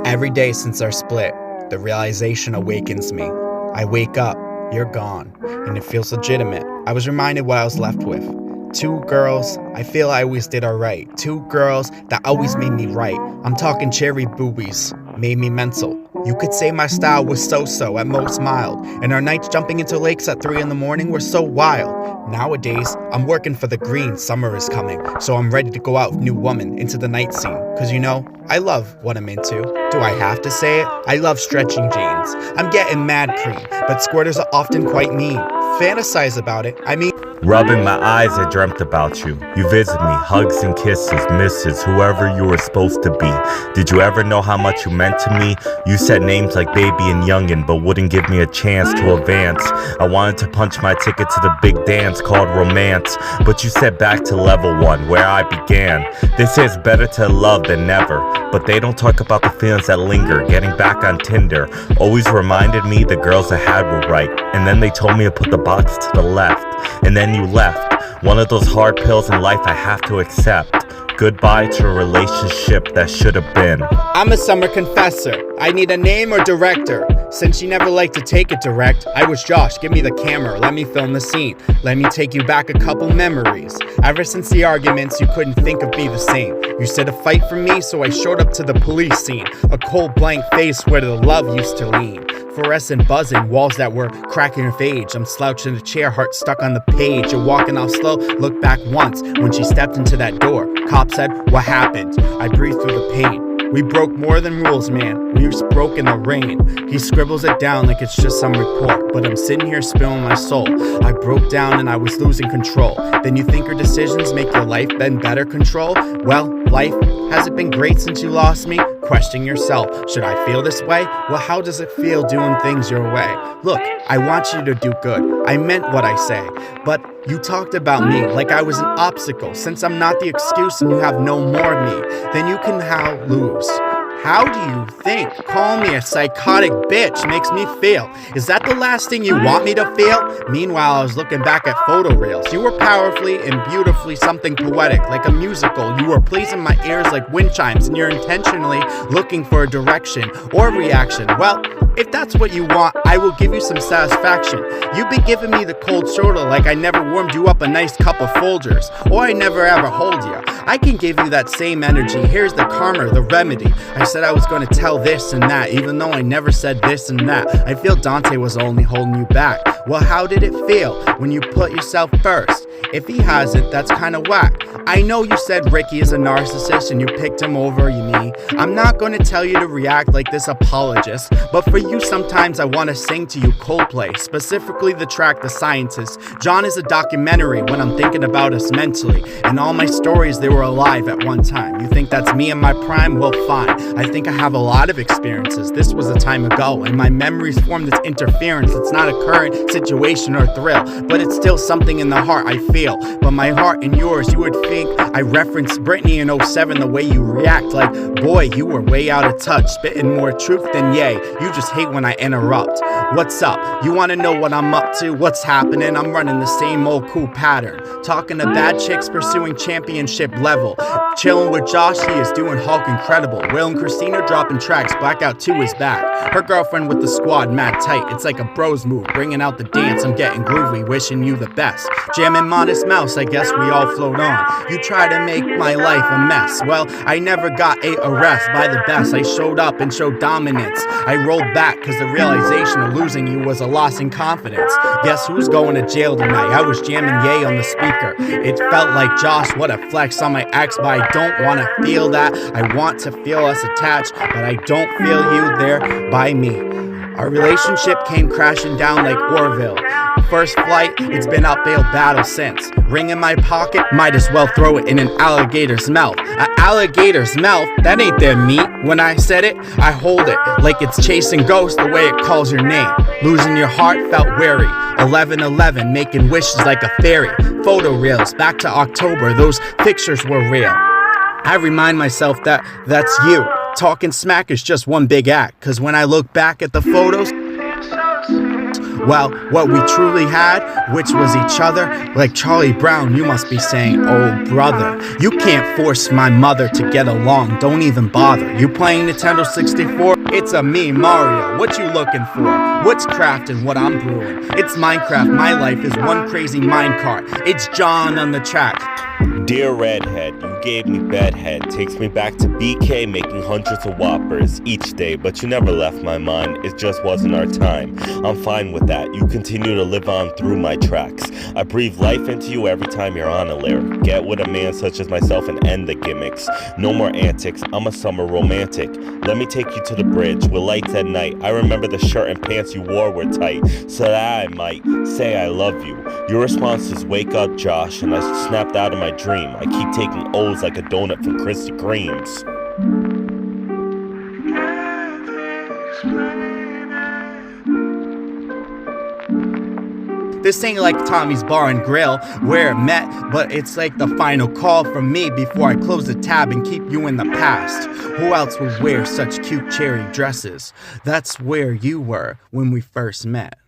Every day since our split, the realization awakens me. I wake up, you're gone, and it feels legitimate. I was reminded what I was left with. Two girls, I feel I always did alright. Two girls that always made me right. I'm talking cherry boobies, made me mental. You could say my style was so-so, at most mild. And our nights jumping into lakes at 3 a.m. were so wild. Nowadays, I'm working for the green, summer is coming. So I'm ready to go out with new woman into the night scene. Cause you know, I love what I'm into. Do I have to say it? I love stretching jeans. I'm getting mad cream, but squirters are often quite mean. Fantasize about it, Rubbing my eyes, I dreamt about you. You visit me, hugs and kisses, misses, whoever you were supposed to be. Did you ever know how much you meant to me? You said names like baby and youngin', but wouldn't give me a chance to advance. I wanted to punch my ticket to the big dance called romance, but you said back to level 1, where I began. They say it's better to love than never, but they don't talk about the feelings that linger. Getting back on Tinder always reminded me the girls I had were right, and then they told me to put the box to the left, and then you left. One of those hard pills in life I have to accept. Goodbye to a relationship that should have been. I'm a summer confessor. I need a name or director. Since you never liked to take it direct, I was Josh, give me the camera, let me film the scene. Let me take you back a couple memories. Ever since the arguments, you couldn't think of me the same. You said to fight for me, so I showed up to the police scene. A cold blank face where the love used to lean. Fluorescent buzzing, walls that were cracking of age. I'm slouched in a chair, heart stuck on the page. You're walking off slow, look back once. When she stepped into that door, cop said, what happened? I breathed through the pain. We broke more than rules, man. We broke in the rain. He scribbles it down like it's just some report, but I'm sitting here spilling my soul. I broke down and I was losing control. Then you think your decisions make your life been better control? Well, life, has it been great since you lost me? Question yourself, should I feel this way? Well, how does it feel doing things your way? Look, I want you to do good. I meant what I say, but you talked about me like I was an obstacle. Since I'm not the excuse and you have no more of me, then you can how lose. How do you think calling me a psychotic bitch makes me feel? Is that the last thing you want me to feel? Meanwhile, I was looking back at photo reels. You were powerfully and beautifully something poetic, like a musical. You were pleasing my ears like wind chimes, and you're intentionally looking for a direction or reaction. Well, if that's what you want, I will give you some satisfaction. You've been giving me the cold shoulder like I never warmed you up a nice cup of Folgers, or I never ever hold you. I can give you that same energy. Here's the karma, the remedy. I said I was going to tell this and that, even though I never said this and that. I feel Dante was only holding you back. Well, how did it feel when you put yourself first? If he hasn't, that's kinda whack. I know you said Ricky is a narcissist and you picked him over me. I'm not gonna tell you to react like this apologist, but for you sometimes I wanna sing to you Coldplay, specifically the track The Scientist. John is a documentary when I'm thinking about us mentally, and all my stories, they were alive at one time. You think that's me in my prime? Well, fine. I think I have a lot of experiences. This was a time ago, and my memories form this interference. It's not a current situation or thrill, but it's still something in the heart I feel. But my heart and yours, you would think I referenced Britney in 07, the way you react like, boy, you were way out of touch, spitting more truth than yay. You just hate when I interrupt. What's up? You wanna know what I'm up to? What's happening? I'm running the same old cool pattern. Talking to bad chicks, pursuing championship level. Chilling with Josh, he is doing Hulk incredible. Will and Christina dropping tracks, Blackout 2 is back. Her girlfriend with the squad, mad tight. It's like a bros move, bringing out the dance. I'm getting groovy, wishing you the best. Jamming Modest Mouse, I guess we all float on. You try to make my life a mess. Well, I never got a arrest by the best. I showed up and showed dominance. I rolled back cause the realization of losing you was a loss in confidence. Guess who's going to jail tonight? I was jamming yay on the speaker. It felt like Josh, what a flex on my ex, but I don't want to feel that. I want to feel us attached, but I don't feel you there by me. Our relationship came crashing down like Orville. First flight, it's been uphill battle since. Ring in my pocket, might as well throw it in an alligator's mouth. An alligator's mouth? That ain't their meat. When I said it, I hold it like it's chasing ghosts the way it calls your name. Losing your heart felt weary. 11/11, making wishes like a fairy. Photo reels, back to October, those pictures were real. I remind myself that that's you. Talking smack is just one big act, cause when I look back at the photos, Well, what we truly had, which was each other, like Charlie Brown, you must be saying, oh brother. You can't force my mother to get along, don't even bother. You playing Nintendo 64? It's a me, Mario. What you looking for? What's crafting what I'm brewing? It's Minecraft, my life is one crazy minecart. It's John on the track. Dear Redhead, you gave me bedhead. Takes me back to BK making hundreds of whoppers each day, but you never left my mind. It just wasn't our time. I'm fine with that. You continue to live on through my tracks. I breathe life into you every time you're on a lyric. Get with a man such as myself and end the gimmicks. No more antics. I'm a summer romantic. Let me take you to the bridge with lights at night. I remember the shirt and pants you wore were tight, so that I might say I love you. Your response is wake up, Josh, and I snapped out of my dream. I keep taking O's like a donut from Krispy Kremes. This ain't like Tommy's Bar and Grill, where it met, but it's like the final call from me before I close the tab and keep you in the past. Who else would wear such cute cherry dresses? That's where you were when we first met.